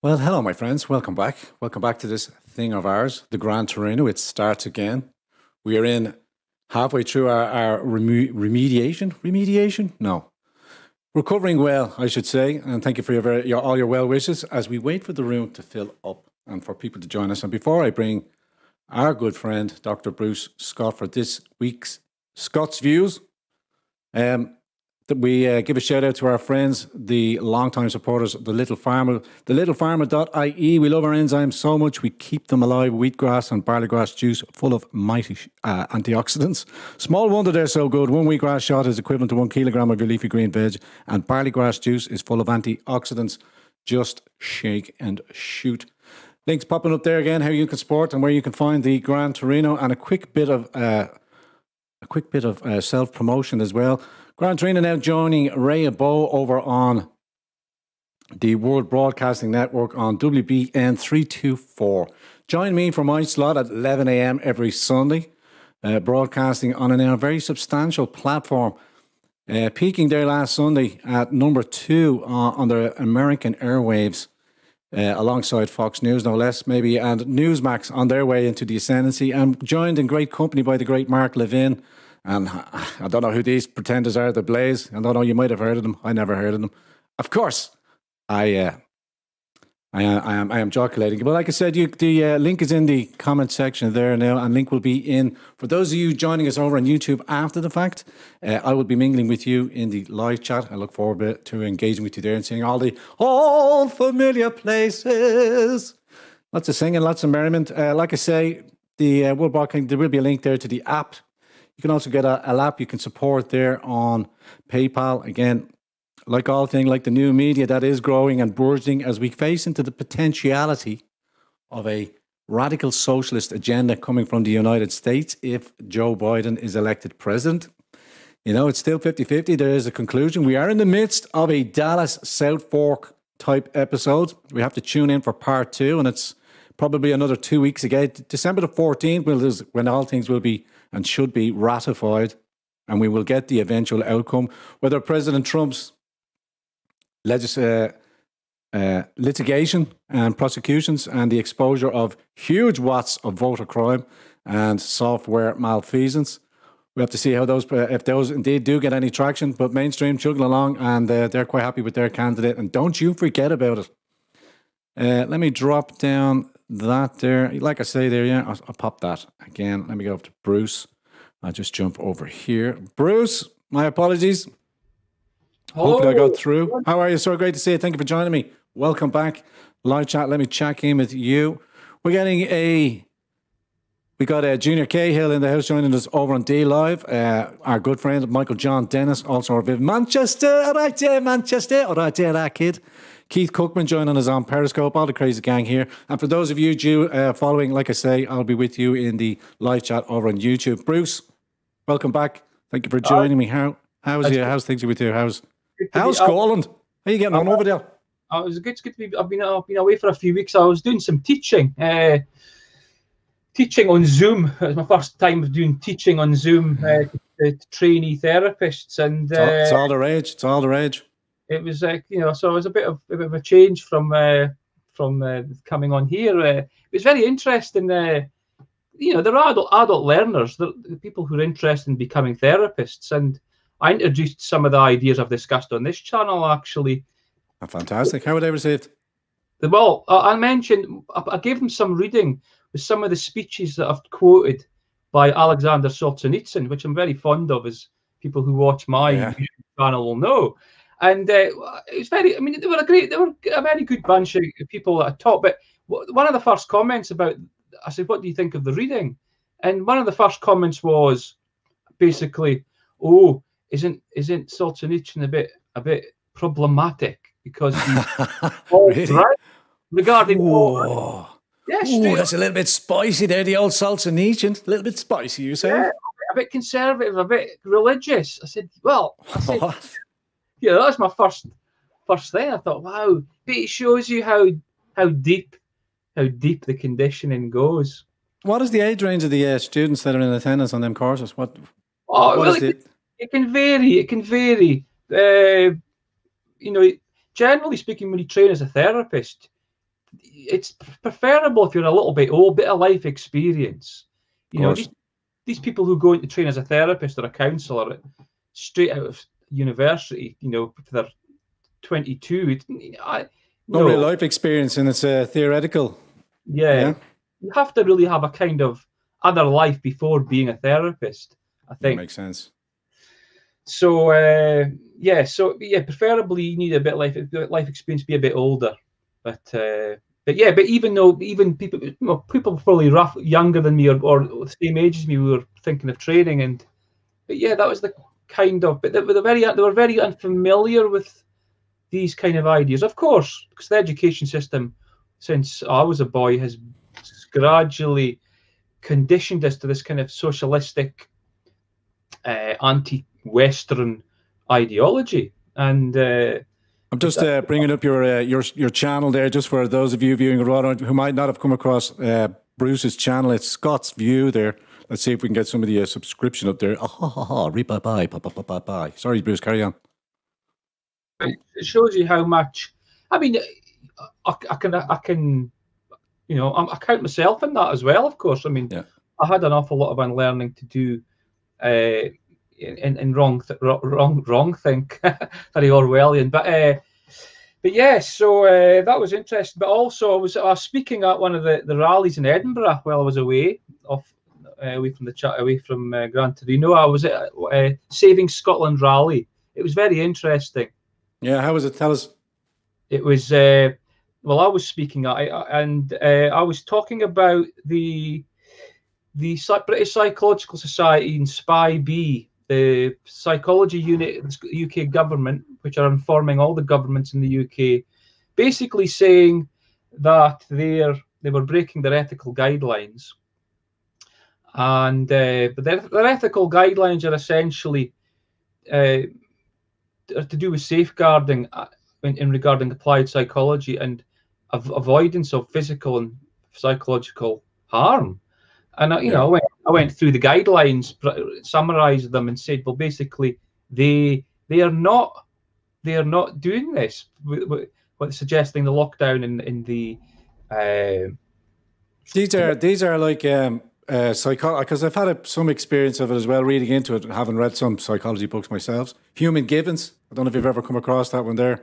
Well, hello, my friends. Welcome back. Welcome back to this thing of ours, the Grand Torino. It starts again. We are in halfway through our remediation. Remediation? No. Recovering well, I should say. And thank you for all your well wishes as we wait for the room to fill up and for people to join us. And before I bring our good friend, Dr. Bruce Scott, for this week's Scott's Views, that we give a shout out to our friends, the long-time supporters of the Little Farmer, the littlefarmer.ie. We love our enzymes so much, we keep them alive. Wheatgrass and barleygrass juice full of mighty antioxidants. Small wonder they're so good. One wheatgrass shot is equivalent to 1 kilogram of your leafy green veg, and barleygrass juice is full of antioxidants. Just shake and shoot. Links popping up there again, how you can support and where you can find the Gran Torino, and a quick bit of self-promotion as well. Gran Torino now joining Ray Abo over on the World Broadcasting Network on WBN 324. Join me for my slot at 11 a.m. every Sunday, broadcasting on a now very substantial platform. Peaking there last Sunday at number 2 on the American airwaves, alongside Fox News, no less, maybe, and Newsmax on their way into the ascendancy, and joined in great company by the great Mark Levin. And I don't know who these pretenders are, the Blaze. I don't know, you might have heard of them. I never heard of them. Of course, I am joculating. But like I said, the link is in the comment section there now, and link will be in for those of you joining us over on YouTube after the fact. I will be mingling with you in the live chat. I look forward to engaging with you there and seeing all familiar places. Lots of singing, lots of merriment. Like I say, the World Broadcasting, there will be a link there to the app. You can also get a app you can support there on PayPal. Again, like all things, like the new media that is growing and burgeoning as we face into the potentiality of a radical socialist agenda coming from the United States if Joe Biden is elected president. You know, it's still 50-50. There is a conclusion. We are in the midst of a Dallas South Fork type episode. We have to tune in for part 2, and it's probably another 2 weeks ago. December the 14th is when all things will be and should be ratified, and we will get the eventual outcome, whether President Trump's litigation and prosecutions and the exposure of huge watts of voter crime and software malfeasance. We have to see how those, if those indeed do get any traction, but mainstream chugging along, and they're quite happy with their candidate, and don't you forget about it. Let me drop down that there. Like I say there, yeah, I'll pop that again. Let me go up to Bruce. I'll just jump over here. Bruce, my apologies. Hello. Hopefully I got through. How are you? So great to see you. Thank you for joining me. Welcome back. Live chat. Let me check in with you. We got Junior Cahill in the house joining us over on D Live. Our good friend Michael John Dennis, also our Manchester. All right there, Manchester. All right there, that kid. Keith Cookman joining us on Periscope, all the crazy gang here. And for those of you following, like I say, I'll be with you in the live chat over on YouTube. Bruce, welcome back. Thank you for joining me. How's things with you? How's Scotland? How are you getting on over there? It was good to be. I've been away for a few weeks. I was doing some teaching. Teaching on Zoom. It was my first time of doing teaching on Zoom to trainee therapists, and it's all the rage. It's all the rage. It was so it was a bit of a change from coming on here. It was very interesting. They're adult learners, the people who are interested in becoming therapists, and I introduced some of the ideas I've discussed on this channel. Actually, fantastic. How were they received? Well, I mentioned I gave them some reading with some of the speeches that I've quoted by Alexander Solzhenitsyn, which I'm very fond of, as people who watch my YouTube channel will know. And it was very, they were a very good bunch of people that I taught. But one of the first comments I said, what do you think of the reading? And one of the first comments was basically, oh, isn't Solzhenitsyn a bit problematic because he's really? Right regarding whoa. Yes, that's a little bit spicy there, the old Solzhenitsyn. A little bit spicy, you say? Yeah, a bit conservative, a bit religious. I said, that's my first thing. I thought, wow, but it shows you how deep the conditioning goes. What is the age range of the students that are in attendance on them courses? It can vary. It can vary. Generally speaking, when you train as a therapist, it's preferable if you're a little bit old, bit of life experience. You know, these people who go into train as a therapist or a counsellor straight out of university, you know, if they're 22, no real life experience, and it's theoretical. Yeah, you have to really have a kind of other life before being a therapist, I think. That makes sense. So preferably you need a bit of life experience, be a bit older, but even people probably younger than me or the same age as me, we were thinking of training, but that was the kind of, but they were very unfamiliar with these kind of ideas, of course, because the education system since I was a boy has gradually conditioned us to this kind of socialistic, anti-Western ideology. And I'm just bringing up your channel there, just for those of you viewing abroad who might not have come across Bruce's channel. It's Scott's View there. Let's see if we can get some of the subscription up there. Bye. Sorry, Bruce, carry on. It shows you how much. I mean, I can, you know, I count myself in that as well. Of course, I mean, I had an awful lot of unlearning to do, in wrong think, very Orwellian. But yes, so that was interesting. But also, I was speaking at one of the rallies in Edinburgh while I was away from Gran Torino. I was at Saving Scotland rally. It was very interesting. Yeah, how was it? Tell us. It was I was speaking at it, and I was talking about the British Psychological Society and SPI-B, the psychology unit of the UK government, which are informing all the governments in the UK, basically saying that they were breaking their ethical guidelines, and but their ethical guidelines are essentially to do with safeguarding in regarding applied psychology and avoidance of physical and psychological harm. And I went through the guidelines, summarized them, and said, well, basically they are not doing this. What suggesting the lockdown in the these are like psychology, because I've had some experience of it as well, reading into it, having read some psychology books myself. Human Givens, I don't know if you've ever come across that one there.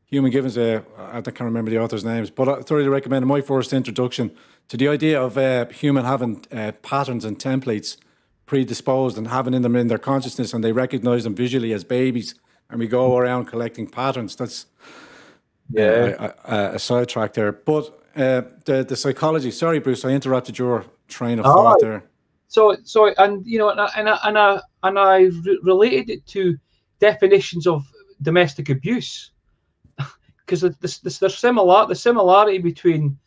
Human Givens, I can't remember the author's names, but I thoroughly recommend my first introduction to the idea of human having patterns and templates predisposed and having them in their consciousness, and they recognize them visually as babies, and we go around collecting patterns. That's a sidetrack there. But the psychology, sorry, Bruce, I interrupted your train of thought there. So, and you know, and I related it to definitions of domestic abuse, because the similarity between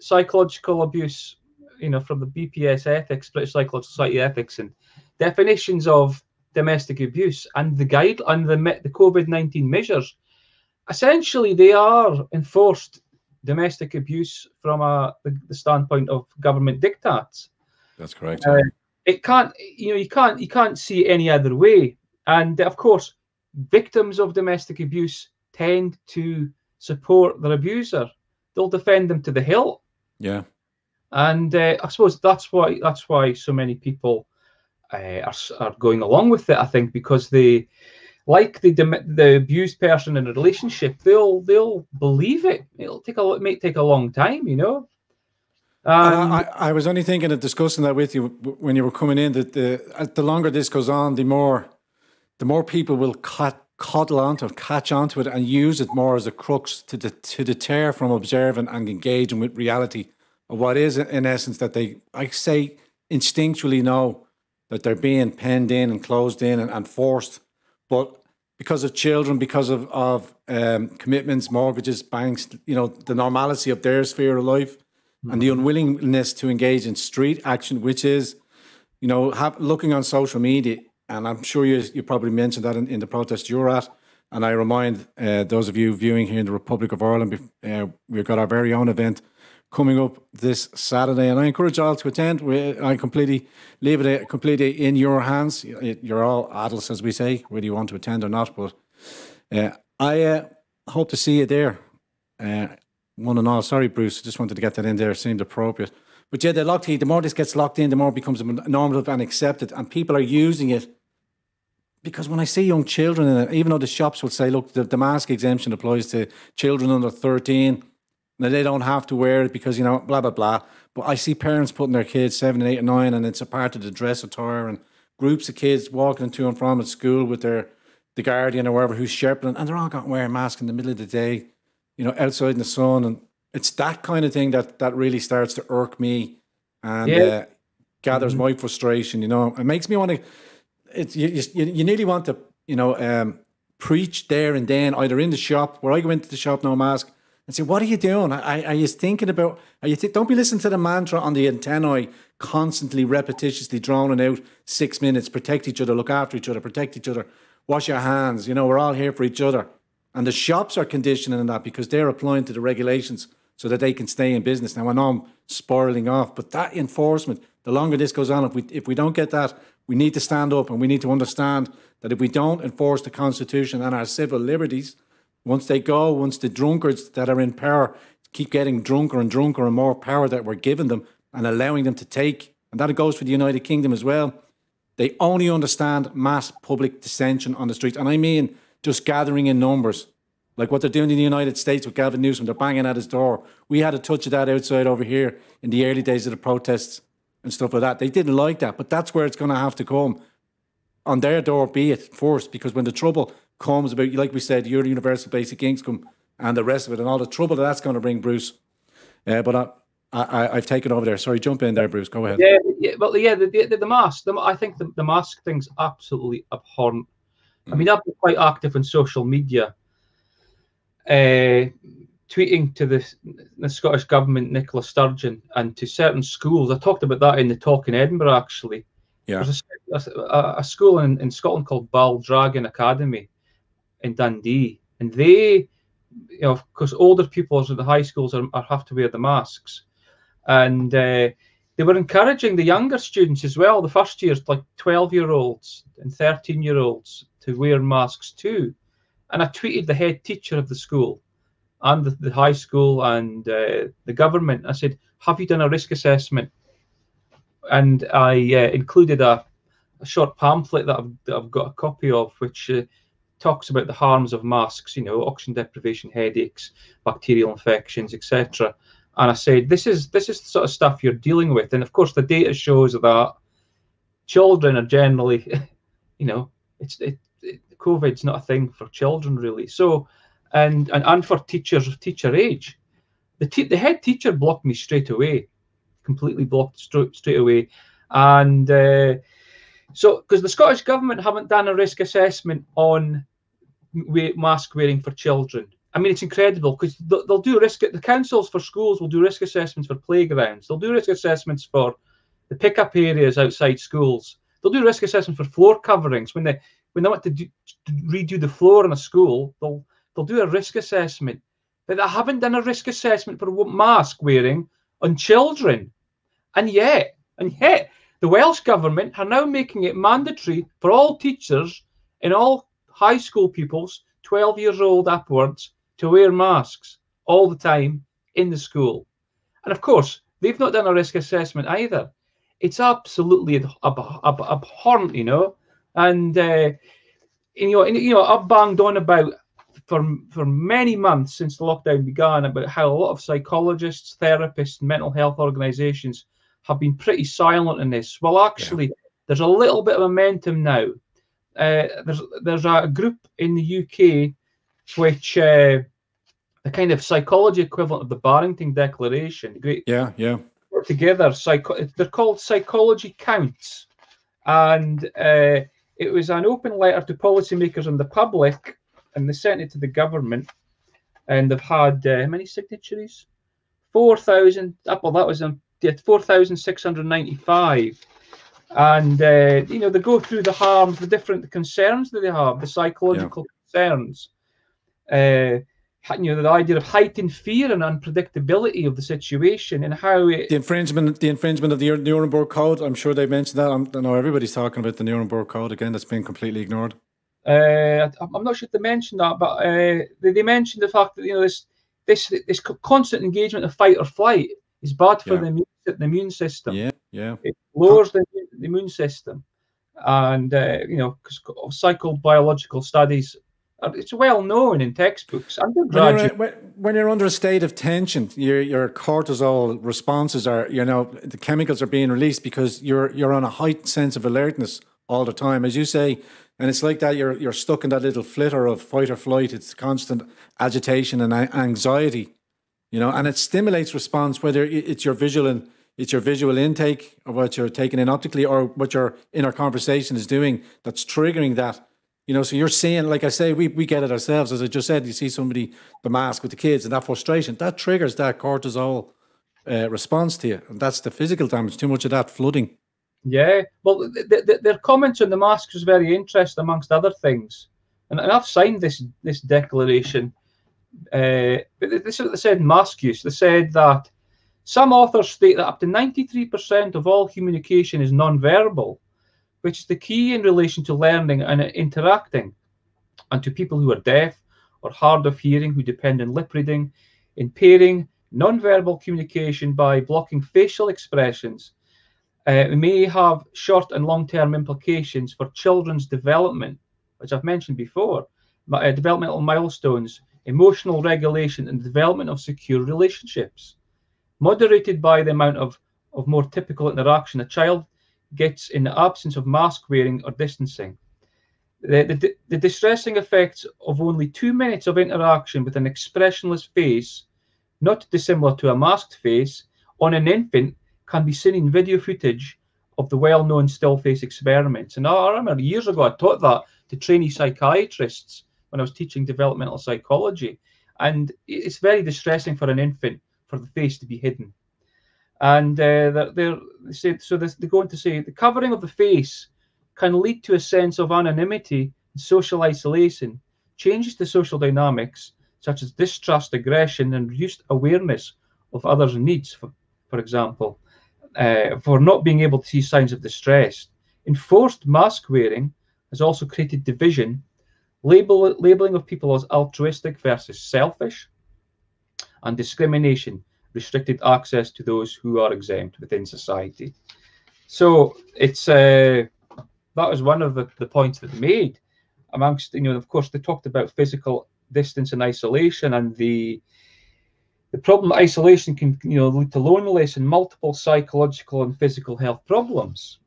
psychological abuse, you know, from the BPS ethics, British Psychological Society ethics, and definitions of domestic abuse and the COVID-19 measures. Essentially, they are enforced domestic abuse from the standpoint of government diktats. That's correct. You can't see it any other way. And of course, victims of domestic abuse tend to support their abuser. They'll defend them to the hilt. Yeah. And I suppose that's why so many people are going along with it. I think because they, like the abused person in a relationship, they'll believe it. It may take a long time, you know. I was only thinking of discussing that with you when you were coming in, that the longer this goes on, the more people will catch onto it and use it more as a crux to deter from observing and engaging with reality of what is, in essence, that they, I say, instinctually know that they're being penned in and closed in and forced. But because of children, because of commitments, mortgages, banks, you know, the normalcy of their sphere of life, and the unwillingness to engage in street action, which is, you know, looking on social media. And I'm sure you probably mentioned that in the protest you're at. And I remind those of you viewing here in the Republic of Ireland, we've got our very own event coming up this Saturday, and I encourage all to attend. I completely leave it completely in your hands. You're all adults, as we say, whether you want to attend or not. But I hope to see you there. one and all. Sorry, Bruce, just wanted to get that in there. It seemed appropriate. But yeah, the more this gets locked in, the more it becomes normative and accepted. And people are using it. Because when I see young children in it, even though the shops will say, look, the mask exemption applies to children under 13, now they don't have to wear it because, you know, blah, blah, blah. But I see parents putting their kids 7 and 8 and 9, and it's a part of the dress attire, and groups of kids walking to and from at school with the guardian or wherever who's shepherding, and they're all got wearing masks in the middle of the day, you know, outside in the sun. And it's that kind of thing that really starts to irk me and gathers my frustration, you know. It makes me want to... You nearly want to, you know, preach there and then, either in the shop, where I go into the shop, no mask, and say, what are you doing? Are you thinking about, don't be listening to the mantra on the antennae, constantly, repetitiously droning out 6 minutes, protect each other, look after each other, protect each other, wash your hands, you know, we're all here for each other. And the shops are conditioning that because they're applying to the regulations so that they can stay in business. Now, I know I'm spiraling off, but that enforcement, the longer this goes on, if we don't get that, we need to stand up, and we need to understand that if we don't enforce the Constitution and our civil liberties, once the drunkards that are in power keep getting drunker and drunker and more power that we're giving them and allowing them to take, and that goes for the United Kingdom as well, they only understand mass public dissension on the streets. And I mean just gathering in numbers, like what they're doing in the United States with Gavin Newsom. They're banging at his door. We had a touch of that outside over here in the early days of the protests and stuff like that. They didn't like that, but that's where it's going to have to come. On their door, be it first, because when the trouble comes about, like we said, your universal basic income and the rest of it, and all the trouble that's going to bring, Bruce. But I've taken over there. Sorry, jump in there, Bruce. Go ahead. The mask. I think the mask thing's absolutely abhorrent. I mean, I've been quite active on social media, tweeting to the Scottish Government, Nicola Sturgeon, and to certain schools. I talked about that in the talk in Edinburgh, actually. Yeah. There's a school in Scotland called Baldragon Academy in Dundee, and they, you know, because older pupils at the high schools have to wear the masks, and they were encouraging the younger students as well, the first years, like 12-year-olds and 13-year-olds, to wear masks too. And I tweeted the head teacher of the school and the high school and the government. I said, have you done a risk assessment? And I included a short pamphlet that I've got a copy of, which talks about the harms of masks, you know, oxygen deprivation, headaches, bacterial infections, etc. And I said, this is the sort of stuff you're dealing with. And of course, the data shows that children are generally, you know, COVID's not a thing for children really. So, and for teachers of teacher age, the head teacher blocked me straight away. Completely blocked straight away. And so because the Scottish Government haven't done a risk assessment on mask wearing for children. I mean, it's incredible, because they'll do the councils for schools will do risk assessments for playgrounds. They'll do risk assessments for the pickup areas outside schools. They'll do risk assessments for floor coverings. When they want to redo the floor in a school, they'll do a risk assessment. But they haven't done a risk assessment for mask wearing on children. And yet, the Welsh Government are now making it mandatory for all teachers and all high school pupils, 12 years old upwards, to wear masks all the time in the school. And of course, they've not done a risk assessment either. It's absolutely abhorrent, you know. And I've banged on about for many months since the lockdown began about how a lot of psychologists, therapists, and mental health organisations have been pretty silent in this. Well, actually, there's a little bit of momentum now. There's a group in the UK which the kind of psychology equivalent of the Barrington Declaration. Put together. They're called Psychology Counts, and it was an open letter to policymakers and the public, and they sent it to the government, and they've had how many signatories? 4,000. Well, that was 4,695. And they go through the harms, the different concerns that they have, the psychological concerns. The idea of heightened fear and unpredictability of the situation, and how the infringement of the Nuremberg Code. I'm sure they mentioned that. I know everybody's talking about the Nuremberg Code again. That's been completely ignored. I'm not sure if they mentioned that, but they mentioned the fact that this constant engagement of fight or flight is bad for Yeah. the immune system. Yeah, yeah. It lowers the immune system, and you know, because psychobiological studies, it's well known in textbooks. When you're under a state of tension, your cortisol responses are, you know, the chemicals are being released because you're on a heightened sense of alertness all the time, as you say, and it's like that you're stuck in that little flitter of fight or flight. It's constant agitation and anxiety, you know, and it stimulates response, whether it's your visual intake of what you're taking in optically or what your inner conversation is doing that's triggering that. You know, so you're seeing, like I say, we get it ourselves. As I just said, you see somebody, the mask with the kids and that frustration, that triggers that cortisol response to you. And that's the physical damage, too much of that flooding. Yeah, well, their comments on the masks was very interesting, amongst other things. And I've signed this declaration. But this is what they said in mask use. They said that some authors state that up to 93% of all communication is non-verbal, which is the key in relation to learning and interacting, and to people who are deaf or hard of hearing who depend on lip reading. Impairing non-verbal communication by blocking facial expressions may have short and long-term implications for children's development, which I've mentioned before, developmental milestones, emotional regulation, and development of secure relationships. Moderated by the amount of more typical interaction a child gets in the absence of mask wearing or distancing. The distressing effects of only 2 minutes of interaction with an expressionless face, not dissimilar to a masked face, on an infant can be seen in video footage of the well-known still face experiments. And I remember years ago I taught that to trainee psychiatrists when I was teaching developmental psychology. And it's very distressing for an infant for the face to be hidden. And they go on to say the covering of the face can lead to a sense of anonymity and social isolation, changes to social dynamics such as distrust, aggression, and reduced awareness of others' needs, for example, for not being able to see signs of distress. Enforced mask wearing has also created division, labeling of people as altruistic versus selfish, and discrimination, restricted access to those who are exempt within society. So it's that was one of the points that they made. Amongst, you know, of course, they talked about physical distance and isolation, and the problem that isolation can, you know, lead to loneliness and multiple psychological and physical health problems,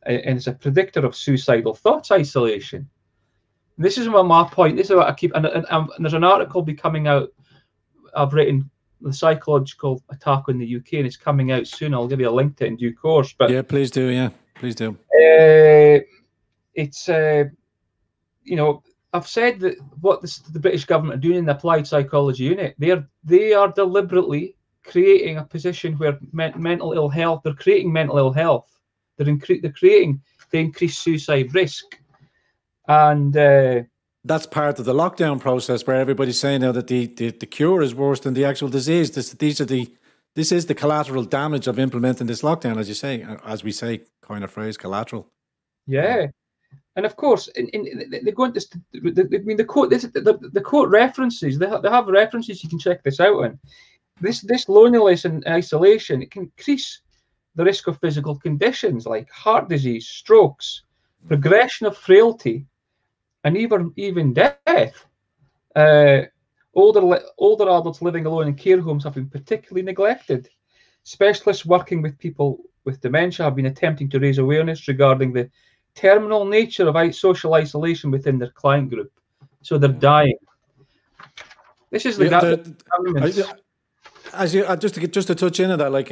and it's a predictor of suicidal thoughts. Isolation. And this is my point. This is what I keep. And there's an article be coming out. I've written the psychological attack on the UK, and it's coming out soon. I'll give you a link to it in due course. But yeah, please do. Yeah, please do. It's you know, I've said that what the British government are doing in the applied psychology unit, they are deliberately creating a position where mental ill health. They're creating mental ill health. They're creating the increased suicide risk, and that's part of the lockdown process, where everybody's saying now that the cure is worse than the actual disease. This is the collateral damage of implementing this lockdown, as you say, as we say, kind of phrase, collateral. Yeah. And of course, they go into. I mean, the quote references. They have references. You can check this out. And this loneliness and isolation, it can increase the risk of physical conditions like heart disease, strokes, progression of frailty, and even death. Older adults living alone in care homes have been particularly neglected. Specialists working with people with dementia have been attempting to raise awareness regarding the terminal nature of social isolation within their client group. So they're dying. This is the just to touch in on that, like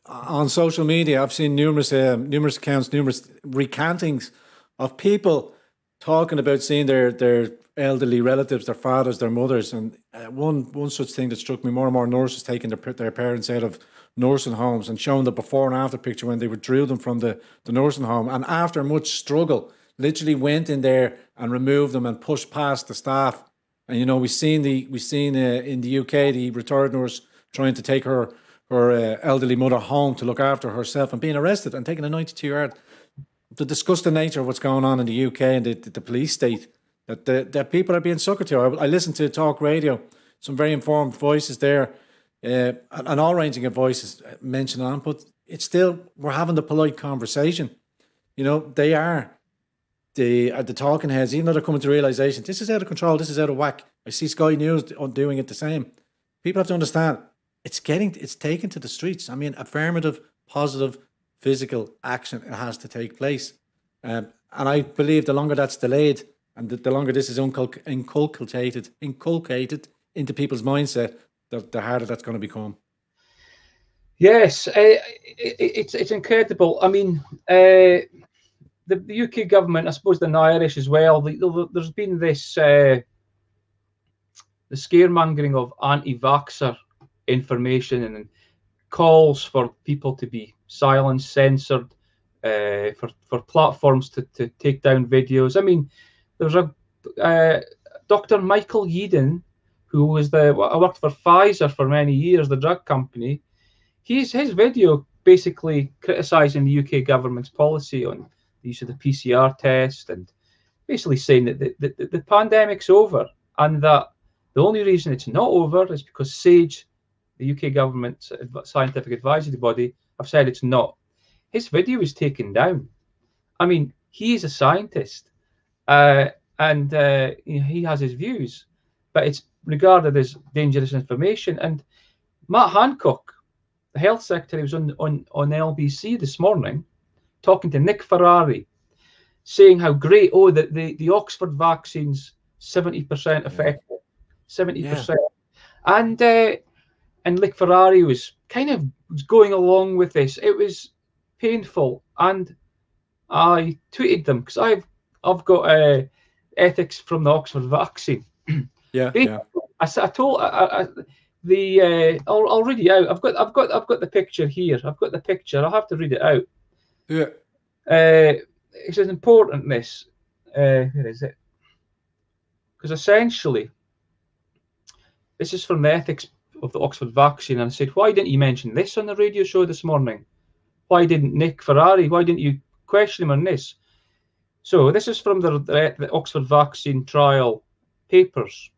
on social media, I've seen numerous accounts, numerous recantings of people talking about seeing their elderly relatives, their fathers, their mothers, and one such thing that struck me, more and more nurses taking their parents out of nursing homes and showing the before and after picture when they withdrew them from the nursing home, and after much struggle literally went in there and removed them and pushed past the staff. And you know, we've seen in the UK the retired nurse trying to take her elderly mother home to look after herself and being arrested and taking a 92-yard. The disgusting nature of what's going on in the UK and the police state that people are being suckered to. I listened to talk radio some very informed voices there, and all ranging of voices mentioned on, but it's still, we're having the polite conversation. You know, they are the talking heads, even though they're coming to realization, this is out of control, this is out of whack. I see Sky News doing it the same. People have to understand, it's taken to the streets. I mean, affirmative, positive, physical action, it has to take place. And I believe the longer that's delayed, and the longer this is inculcated into people's mindset, the harder that's going to become. Yes, it's incredible. I mean, the UK government, I suppose the Irish as well, there's been this the scaremongering of anti-vaxxer information and calls for people to be silenced, censored, for platforms to take down videos. I mean, there's a Dr. Michael Yeadon, who was I worked for Pfizer for many years, the drug company. His video basically criticising the UK government's policy on the use of the PCR test, and basically saying that the pandemic's over, and that the only reason it's not over is because SAGE, the UK government scientific advisory body, have said it's not. His video is taken down. I mean, he is a scientist, and he has his views, but it's regarded as dangerous information. And Matt Hancock, the health secretary, was on LBC this morning talking to Nick Ferrari, saying how great, that the Oxford vaccine's 70% effective, 70%. Yeah. And Nick Ferrari was going along with this. It was painful, and I tweeted them because I've got ethics from the Oxford vaccine. Yeah. I told I'll read it out. I've got the picture here. I've got the picture. I'll have to read it out. Yeah. It says important. This where is it? Because essentially, this is from the ethics of the Oxford vaccine, and I said, why didn't you mention this on the radio show this morning? Why didn't Nick Ferrari? Why didn't you question him on this? So this is from the Oxford vaccine trial papers.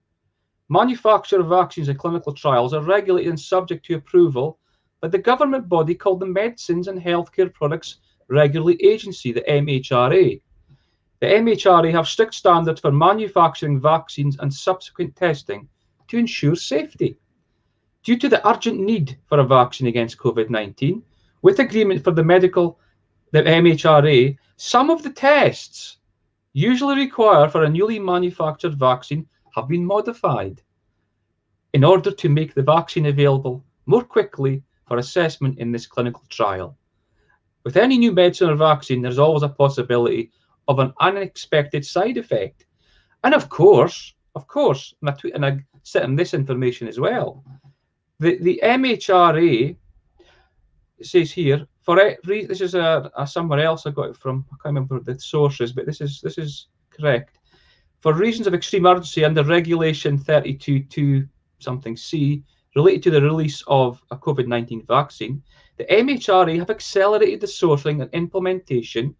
Manufacture of vaccines and clinical trials are regulated and subject to approval by the government body called the Medicines and Healthcare Products Regulatory Agency, the MHRA. The MHRA have strict standards for manufacturing vaccines and subsequent testing to ensure safety. Due to the urgent need for a vaccine against COVID-19, with agreement for the MHRA, some of the tests usually required for a newly manufactured vaccine have been modified in order to make the vaccine available more quickly for assessment in this clinical trial. With any new medicine or vaccine, there's always a possibility of an unexpected side effect. And of course, and I sent him this information as well, the MHRA says here, this is somewhere else I got it from, I can't remember the sources, but this is correct. For reasons of extreme urgency under Regulation 32.2 something C, related to the release of a COVID-19 vaccine, the MHRA have accelerated the sourcing and implementation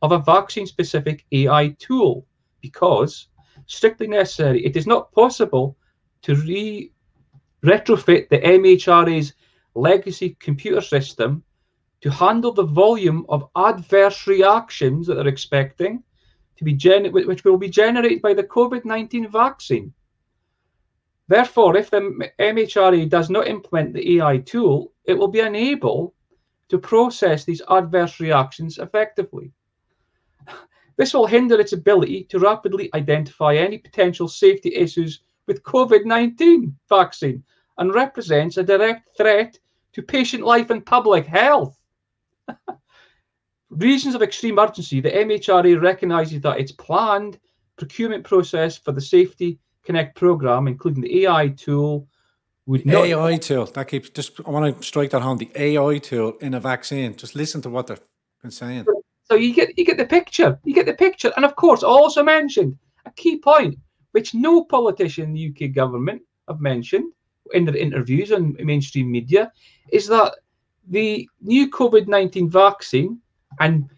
of a vaccine-specific AI tool because, strictly necessary, it is not possible to retrofit the MHRA's legacy computer system to handle the volume of adverse reactions that they're expecting to be which will be generated by the COVID-19 vaccine. Therefore, if the MHRA does not implement the AI tool, it will be unable to process these adverse reactions effectively. This will hinder its ability to rapidly identify any potential safety issues with COVID-19 vaccine and represents a direct threat to patient life and public health. Reasons of extreme urgency, the MHRA recognises that its planned procurement process for the Safety Connect programme, including the AI tool, would not... AI tool, that keeps, I want to strike that home, the AI tool in a vaccine. Just listen to what they've been saying. So you get the picture. You get the picture. And of course, I also mentioned a key point, which no politician in the UK government have mentioned in their interviews on mainstream media, is that the new COVID-19 vaccine, and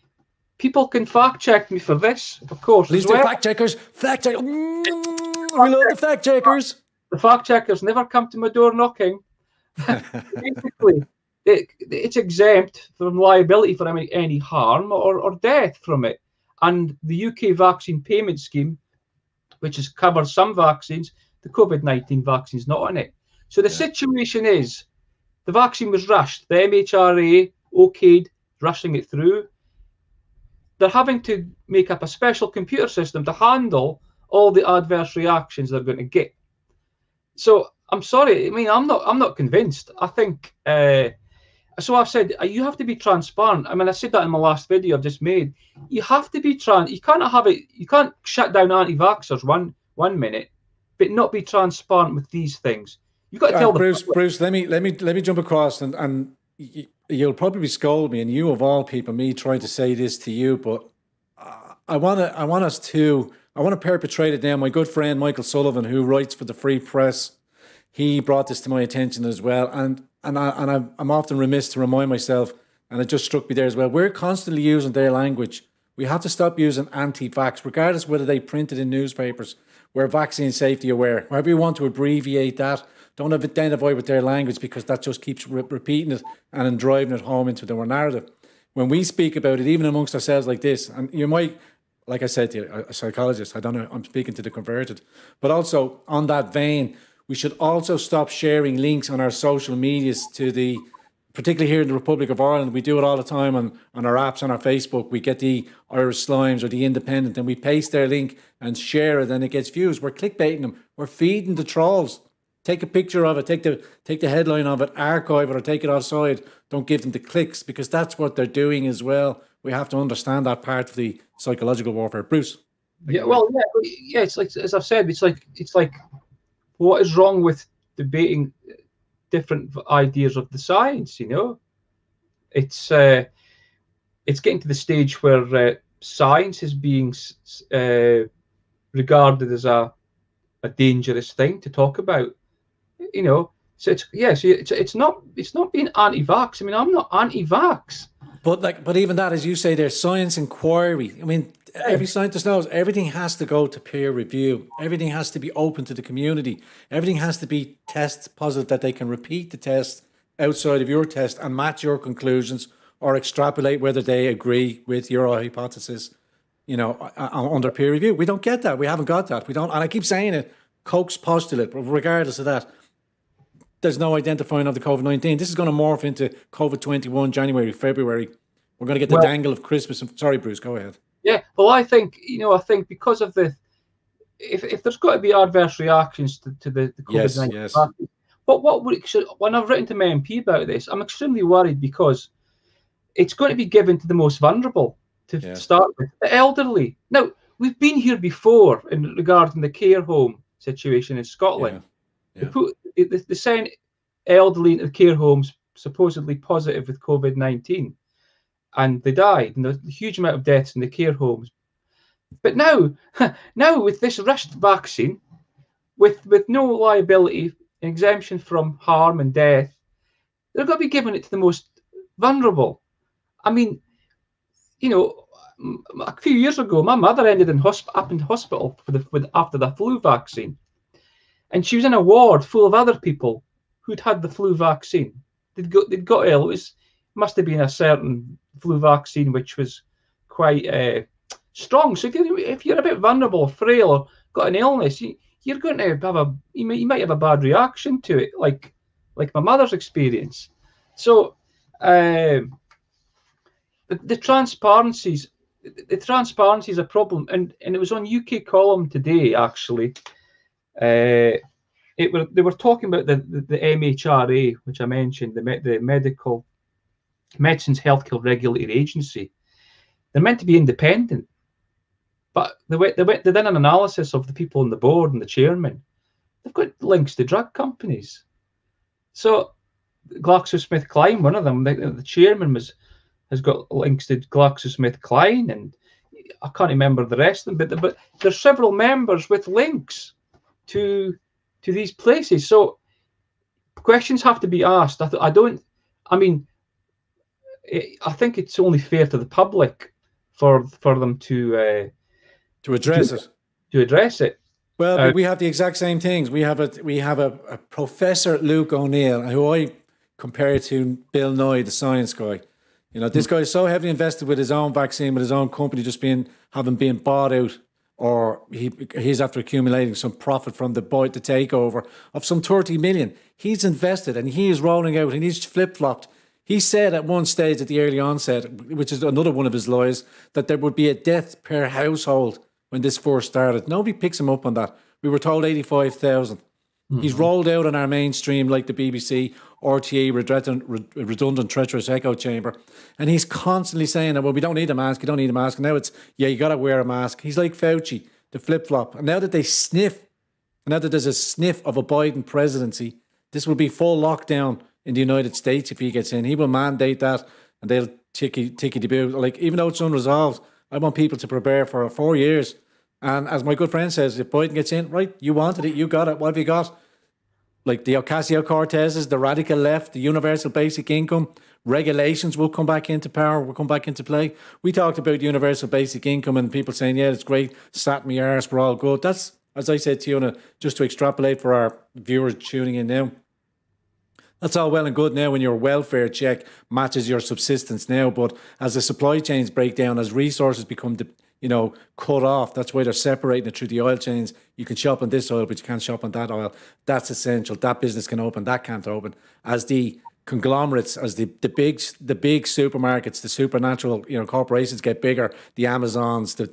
people can fact check me for this, of course. Please do, fact checkers. Fact checkers. We love the fact checkers. The fact checkers never come to my door knocking. Basically, it's exempt from liability for any harm or death from it. And the UK vaccine payment scheme, which has covered some vaccines, the COVID-19 vaccine is not on it. So the situation is, the vaccine was rushed. The MHRA okayed rushing it through. They're having to make up a special computer system to handle all the adverse reactions they're going to get. So I'm sorry. I mean, I'm not convinced. I think. So I've said you have to be transparent. I mean, I said that in my last video I've just made. You have to be You can't have it. You can't shut down anti-vaxxers one minute, but not be transparent with these things. You've got to tell Bruce, let me jump across, and you'll probably scold me, and you of all people, me trying to say this to you, but I want to perpetrate it now. My good friend Michael Sullivan, who writes for the Free Press, he brought this to my attention as well, and I'm often remiss to remind myself, and it just struck me there as well. We're constantly using their language. We have to stop using anti-vax, regardless whether they print it in newspapers. We're vaccine safety aware. However you want to abbreviate that, don't identify with their language, because that just keeps repeating it and driving it home into their narrative. When we speak about it, even amongst ourselves like this, and you might, like I said to you, a psychologist, I don't know, I'm speaking to the converted, but also on that vein, we should also stop sharing links on our social medias to particularly here in the Republic of Ireland. We do it all the time on our apps, on our Facebook. We get the Irish Slimes or the Independent, and we paste their link and share it, and it gets views. We're clickbaiting them. We're feeding the trolls. Take a picture of it, take the headline of it, archive it, or take it outside. Don't give them the clicks, because that's what they're doing as well. We have to understand that part of the psychological warfare. Bruce. Yeah, well, yeah. It's like, as I've said, it's like, what is wrong with debating different ideas of the science? You know, it's getting to the stage where science is being regarded as a dangerous thing to talk about. You know, so it's not being anti-vax. I mean, I'm not anti-vax. But even that, as you say, there's science inquiry. I mean, every scientist knows everything has to go to peer review. Everything has to be open to the community. Everything has to be test positive, that they can repeat the test outside of your test and match your conclusions or extrapolate whether they agree with your hypothesis, you know, under peer review. We don't get that. We haven't got that. We don't. And I keep saying it, Koch's postulate, but regardless of that, there's no identifying of the COVID-19. This is going to morph into COVID-21, January, February. We're going to get the dangle of Christmas. Sorry, Bruce, go ahead. Yeah, well, I think because of if there's got to be adverse reactions to the COVID-19 vaccine, when I've written to my MP about this, I'm extremely worried, because it's going to be given to the most vulnerable to start with, the elderly. Now, we've been here before regarding the care home situation in Scotland. They sent elderly into the care homes supposedly positive with COVID-19, and they died, and there's a huge amount of deaths in the care homes. But now with this rushed vaccine, with no liability, exemption from harm and death, they're going to be giving it to the most vulnerable. I mean, you know, a few years ago, my mother ended up in hospital after the flu vaccine. And she was in a ward full of other people who'd had the flu vaccine. They'd got ill. It must have been a certain flu vaccine which was quite strong. So if you're a bit vulnerable, frail, or got an illness, you're going to have you might have a bad reaction to it, like my mother's experience. So the transparency is a problem, and it was on UK Column today actually. They were talking about the MHRA, which I mentioned, the Medicines Healthcare Regulatory Agency. They're meant to be independent, but they did an analysis of the people on the board and the chairman. They've got links to drug companies. So GlaxoSmithKline, one of them, the chairman has got links to GlaxoSmithKline, and I can't remember the rest of them, but there's several members with links to these places. So questions have to be asked. I think it's only fair to the public for them to address it. To address it. Well, we have the exact same things. We have a Professor Luke O'Neill, who I compare to Bill Nye, the science guy. You know, this guy is so heavily invested with his own vaccine, with his own company just having been bought out, or he's after accumulating some profit from the takeover of some 30 million. He's invested and he is rolling out and he's flip-flopped. He said at one stage at the early onset, which is another one of his lies, that there would be a death per household when this first started. Nobody picks him up on that. We were told 85,000. He's rolled out on our mainstream like the BBC, RTE, redundant, treacherous echo chamber. And he's constantly saying, well, we don't need a mask, you don't need a mask. And now it's, yeah, you got to wear a mask. He's like Fauci, the flip-flop. And now that there's a sniff of a Biden presidency, this will be full lockdown in the United States if he gets in. He will mandate that and they'll ticky the boot. Like, even though it's unresolved, I want people to prepare for 4 years. And as my good friend says, if Biden gets in, right, you wanted it, you got it. What have you got? Like the Ocasio-Cortezes, the radical left, the universal basic income, regulations will come back into power, will come back into play. We talked about universal basic income and people saying, yeah, it's great, sat me arse, we're all good. That's, as I said to you, just to extrapolate for our viewers tuning in now, that's all well and good now when your welfare check matches your subsistence now. But as the supply chains break down, as resources become cut off. That's why they're separating it through the oil chains. You can shop on this oil, but you can't shop on that oil. That's essential. That business can open, that can't open. As the conglomerates, as the big supermarkets, the supernatural corporations get bigger, the Amazons, the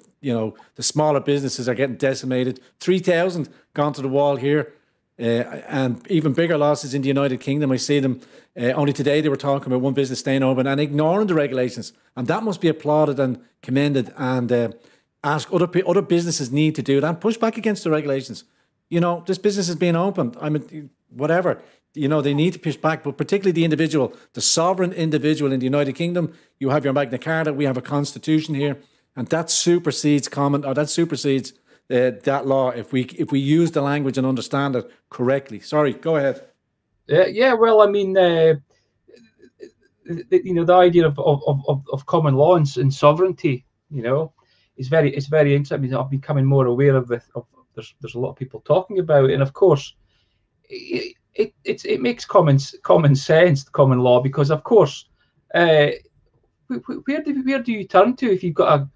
smaller businesses are getting decimated. 3,000 gone to the wall here, and even bigger losses in the United Kingdom. I see them. Only today they were talking about one business staying open and ignoring the regulations, and that must be applauded and commended. And ask other businesses need to do that. Push back against the regulations. This business is being opened. Whatever. They need to push back, but particularly the individual, the sovereign individual in the United Kingdom. You have your Magna Carta. We have a constitution here, and that supersedes that law if we use the language and understand it correctly. Sorry, go ahead. Yeah, well, I mean, the idea of common law and sovereignty, is very interesting. I mean, I'm becoming more aware of this. There's a lot of people talking about it, and of course, it makes common sense, common law, because of course, where do you turn to if you've got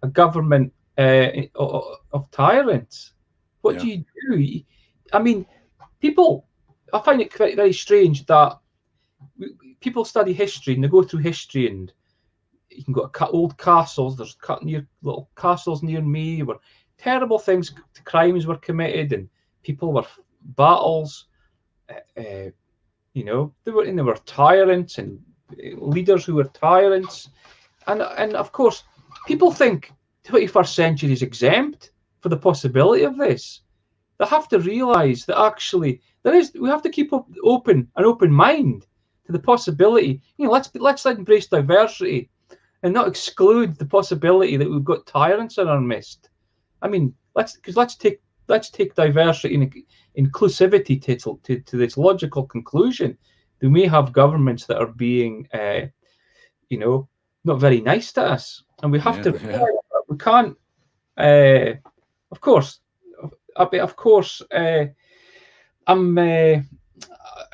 a government of tyrants? What do you do? I mean, I find it very, very strange that people study history and they go through history, and you can go to old castles. There's little castles near me where terrible things, crimes were committed, and people were battles. There were tyrants and leaders who were tyrants, and of course, people think the 21st century is exempt for the possibility of this. They have to realise that actually we have to keep an open mind to the possibility. Let's embrace diversity and not exclude the possibility that we've got tyrants in our midst. I mean, let's take diversity and inclusivity to this logical conclusion. We may have governments that are being, not very nice to us, and we have to. Yeah. We can't. Of course. I'm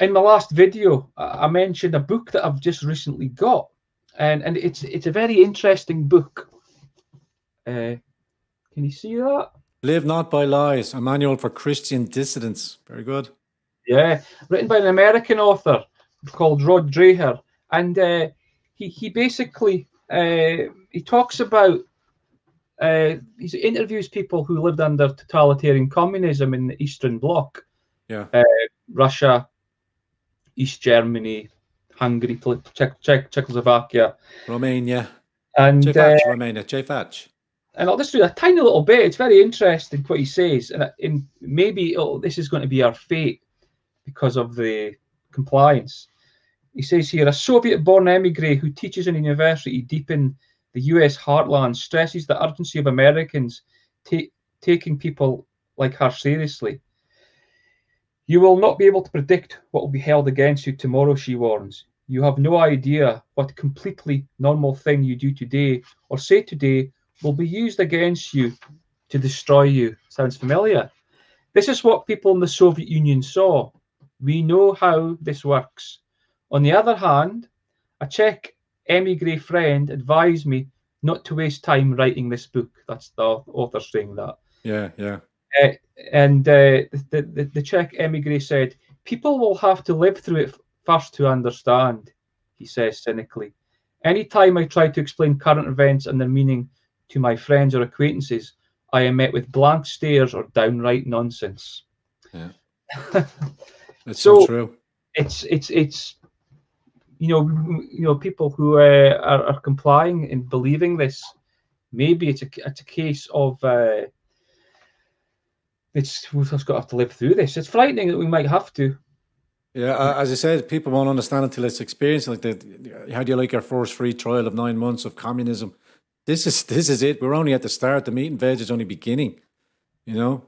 in my last video, I mentioned a book that I've just recently got, and it's a very interesting book. Can you see that? Live Not by Lies, a manual for Christian dissidents. Very good. Yeah, written by an American author called Rod Dreher, and he basically he talks about he interviews people who lived under totalitarian communism in the Eastern Bloc. Yeah. Russia, East Germany, Hungary, Czechoslovakia, Romania, and Romania, JFATCH. And I'll just do a tiny little bit. It's very interesting what he says, and maybe this is going to be our fate because of the compliance. He says here, a Soviet-born emigre who teaches in a university deep in the US heartland stresses the urgency of Americans taking people like her seriously. You will not be able to predict what will be held against you tomorrow, she warns. You have no idea what completely normal thing you do today or say today will be used against you to destroy you. Sounds familiar? This is what people in the Soviet Union saw. We know how this works. On the other hand, a Czech emigre friend advised me not to waste time writing this book. That's the author saying that. Yeah, yeah. The Czech emigre said, people will have to live through it first to understand, he says cynically. Any time I try to explain current events and their meaning to my friends or acquaintances, I am met with blank stares or downright nonsense. Yeah. It's so true. It's people who are complying and believing this. Maybe it's a case of we've just got to have to live through this. It's frightening that we might have to. Yeah, as I said, people won't understand until it's experienced. Like how do you like your first free trial of 9 months of communism? This is it. We're only at the start. The meat and veg is only beginning. You know,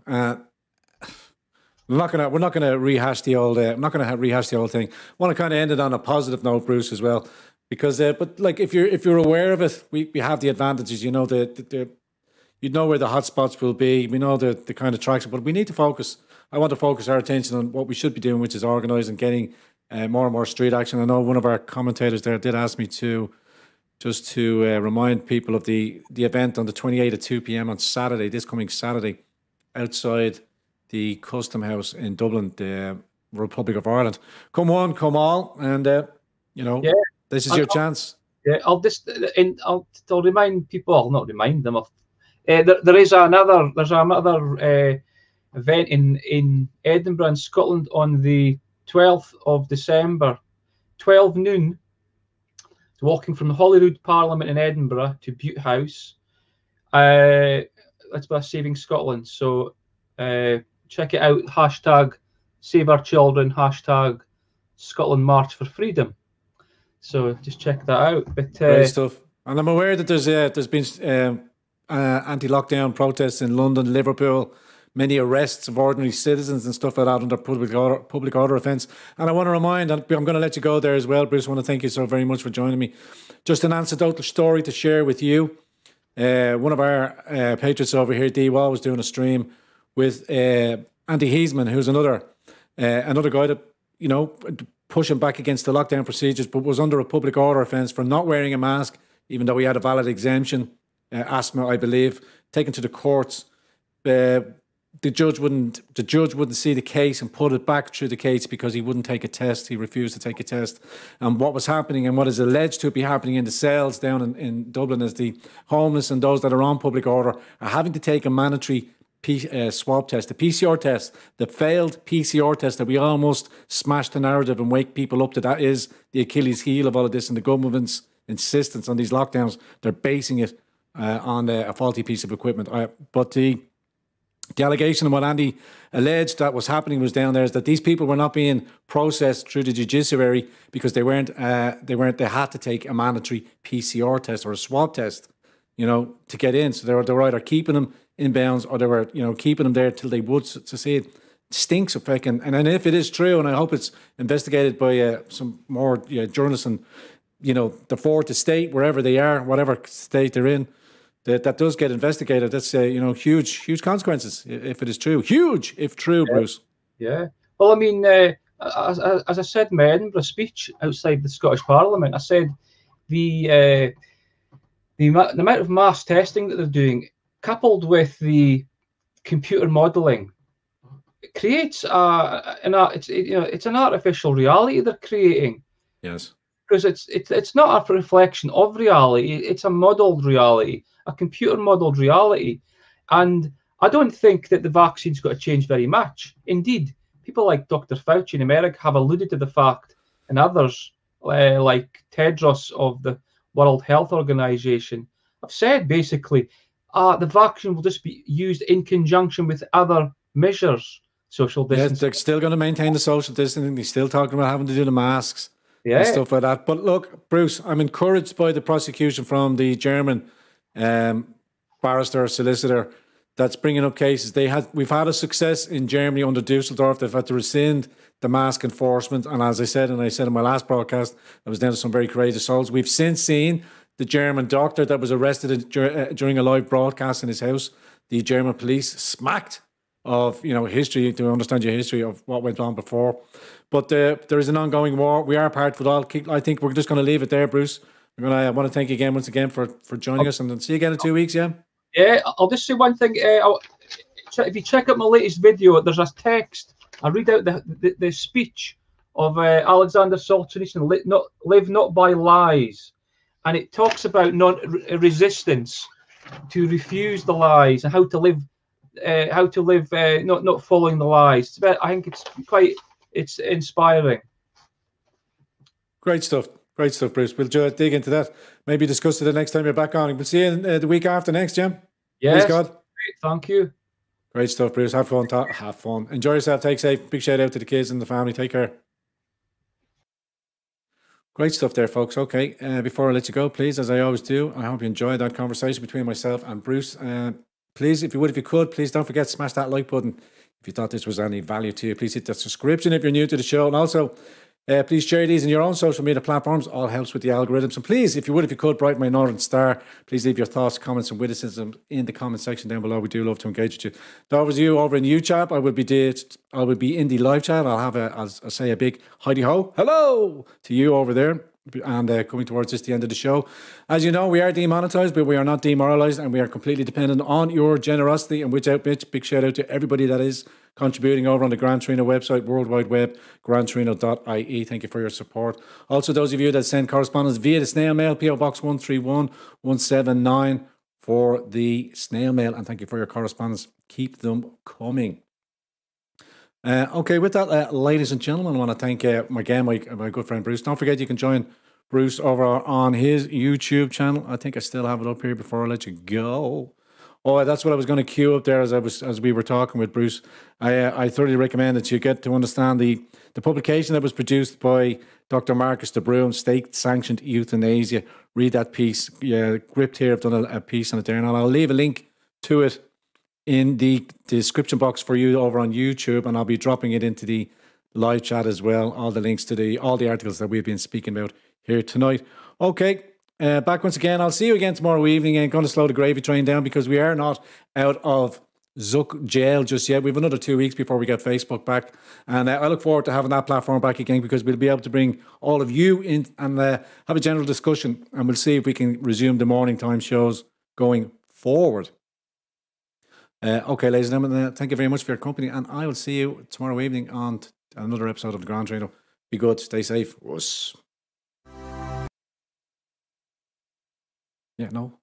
we're not gonna rehash the old. I'm not gonna rehash the old thing. I want to kind of end it on a positive note, Bruce, as well, because but like if you're aware of it, we have the advantages. You know you know where the hotspots will be. We know the kind of tracks, but we need to focus. I want to focus our attention on what we should be doing, which is organising, getting more and more street action. I know one of our commentators there did ask me to remind people of the event on the 28th at 2 p.m. on Saturday, this coming Saturday, outside the Custom House in Dublin, the Republic of Ireland. Come on, come all, and this is your chance. Yeah, I'll remind people. I'll not remind them of. There's another event in Edinburgh in Scotland on the 12th of December, 12 noon. Walking from the Holyrood Parliament in Edinburgh to Bute House. That's by Saving Scotland. So check it out. Hashtag Save Our Children. Hashtag Scotland March for Freedom. So just check that out. But great stuff. And I'm aware that there's been anti-lockdown protests in London, Liverpool, many arrests of ordinary citizens and stuff like that under public order offence. And I want to remind, and I'm going to let you go there as well, Bruce. I want to thank you so very much for joining me. Just an anecdotal story to share with you. One of our patrons over here, D-Wall, was doing a stream with Andy Heisman, who's another guy that, pushing back against the lockdown procedures, but was under a public order offence for not wearing a mask, even though he had a valid exemption, asthma, I believe, taken to the courts. The judge wouldn't see the case and put it back through the case because he wouldn't take a test. He refused to take a test. And what was happening and what is alleged to be happening in the cells down in Dublin is the homeless and those that are on public order are having to take a mandatory swab test, the PCR test, the failed PCR test that we almost smashed the narrative and wake people up to. That is the Achilles heel of all of this, and the government's insistence on these lockdowns. They're basing it on a faulty piece of equipment. But the allegation and what Andy alleged that was happening was down there is that these people were not being processed through the judiciary because they had to take a mandatory PCR test or a swab test, to get in. So they were either keeping them in bounds or they were, keeping them there till they would. To say it stinks of fucking, and if it is true, and I hope it's investigated by some more journalists and, the fourth estate, wherever they are, whatever state they're in, that does get investigated. That's huge consequences if it is true. Huge if true, yeah. Bruce. Yeah. Well, I mean, as I said in my Edinburgh speech outside the Scottish Parliament, I said the amount of mass testing that they're doing, coupled with the computer modelling, creates it's an artificial reality they're creating. Yes. Because it's not a reflection of reality. It's a modelled reality, a computer modelled reality. And I don't think that the vaccine's got to change very much. Indeed, people like Dr. Fauci in America have alluded to the fact, and others like Tedros of the World Health Organization have said basically the vaccine will just be used in conjunction with other measures, social distancing. Yes, they're still going to maintain the social distancing. They're still talking about having to do the masks. Yeah. And stuff like that. But look, Bruce, I'm encouraged by the prosecution from the German barrister, solicitor, that's bringing up cases. We've had a success in Germany under Dusseldorf. They've had to rescind the mask enforcement. And as I said in my last broadcast, I was down to some very courageous souls. We've since seen the German doctor that was arrested during a live broadcast in his house. The German police smacked of history, to understand your history of what went on before. But there is an ongoing war. We are part of it all. I think we're just going to leave it there, Bruce. I want to thank you again once again for joining us, and then see you again in 2 weeks. Yeah. Yeah, I'll just say one thing. If you check out my latest video, there's a text. I read out the speech of Alexander Solzhenitsyn, live not by lies, and it talks about resistance, to refuse the lies, and how to live not following the lies. I think it's inspiring. Great stuff, Bruce. We'll dig into that. Maybe discuss it the next time you're back on. We'll see you the week after next, Jim. Yes. Please God. Great, thank you. Great stuff, Bruce. Have fun. Have fun. Enjoy yourself. Take safe. Big shout out to the kids and the family. Take care. Great stuff there, folks. Okay, before I let you go, please, as I always do, I hope you enjoyed that conversation between myself and Bruce. Please, if you could, please don't forget to smash that like button. If you thought this was any value to you, please hit that subscription if you're new to the show. And also, please share these in your own social media platforms. All helps with the algorithms. And please, if you could, brighten my Northern Star. Please leave your thoughts, comments, and witticisms in the comment section down below. We do love to engage with you. That was you over in YouTube. I will be in the live chat. I'll have a big hidey ho, hello to you over there. And coming towards just the end of the show. As you know, we are demonetized, but we are not demoralized, and we are completely dependent on your generosity. And without which, big shout out to everybody that is contributing over on the Grand Torino website, World Wide Web, grandtorino.ie. Thank you for your support. Also, those of you that send correspondence via the snail mail, PO Box 131179 for the snail mail. And thank you for your correspondence. Keep them coming. Okay, with that, ladies and gentlemen, I want to thank my good friend Bruce. Don't forget you can join Bruce over on his YouTube channel. I think I still have it up here before I let you go. Oh, that's what I was going to queue up there as we were talking with Bruce. I thoroughly recommend that you get to understand the publication that was produced by Dr. Marcus de Bruin, State-Sanctioned Euthanasia. Read that piece. Yeah, Gripped here, I've done a piece on it there, and I'll leave a link to it in the description box for you over on YouTube, and I'll be dropping it into the live chat as well. All the links to all the articles that we've been speaking about here tonight. Okay, back once again. I'll see you again tomorrow evening, and going to slow the gravy train down because we are not out of Zuck jail just yet. We have another 2 weeks before we get Facebook back, and I look forward to having that platform back again because we'll be able to bring all of you in and have a general discussion, and we'll see if we can resume the morning time shows going forward. Okay, ladies and gentlemen, thank you very much for your company, and I will see you tomorrow evening on another episode of the Grand Torino. Be good, stay safe. Russ. Yeah, no.